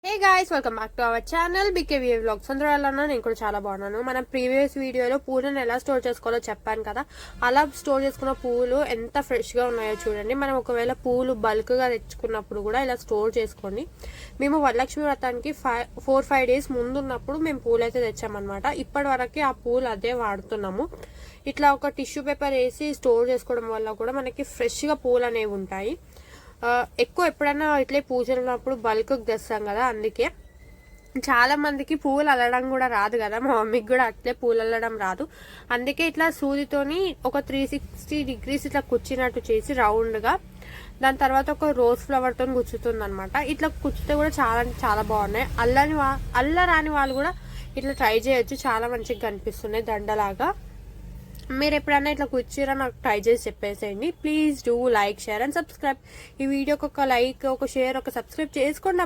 Hey guys, welcome back to our channel BKV vlogs. అందరూ ఎలా ఉన్నా నేను కూడా చాలా బాగున్నాను. మనం ప్రీవియస్ వీడియోలో పూలను ఎలా స్టోర్ చేసుకోవాలో చెప్పాను కదా. అలా స్టోర్ చేసుకున్న పూలు ఎంత ఫ్రెష్ గా ఉన్నాయో చూడండి. మనం ఒకవేళ పూలు బల్క్ గా తెచ్చుకున్నప్పుడు కూడా ఇలా స్టోర్ చేసుకోండి. మేము వరలక్ష్మి వ్రతానికి 4-5 డేస్ ముందున్నప్పుడు మేము పూలు అయితే తెచ్చామన్నమాట. ఇప్పటి వరకు ఆ పూలు అదే వాడుతున్నాము. ఇట్లా ఒక టిష్యూ పేపర్ వేసి స్టోర్ చేసుకోవడం వల్ల కూడా మనకి ఫ్రెష్ గా పూలు అనేవి ఉంటాయి. ఎక్కువ ఎప్పుడైనా ఇట్లే పూజలు ఉన్నప్పుడు బల్క్ తెస్తాం కదా, అందుకే చాలా మందికి పూలు అల్లడం కూడా రాదు కదా. మా మమ్మీకి కూడా అట్లే పూలు అల్లడం రాదు. అందుకే ఇట్లా సూదితోని ఒక 360 degrees ఇట్లా కుచ్చినట్టు చేసి రౌండ్ గా, దాని తర్వాత ఒక రోజ్ ఫ్లవర్ తో గుచ్చుతుంది అనమాట. ఇట్లా కుచ్చితే కూడా చాలా చాలా బాగున్నాయి. అల్లరాని వాళ్ళు కూడా ఇట్లా ట్రై చేయొచ్చు, చాలా మంచిగా కనిపిస్తున్నాయి దండలాగా. మీరు ఎప్పుడైనా ఇట్లా కూర్చోరా నాకు ట్రై చేసి చెప్పేసేయండి. Please do like, share and subscribe. ఈ వీడియోకి ఒక లైక్, ఒక షేర్, ఒక సబ్స్క్రైబ్ చేసుకోండి.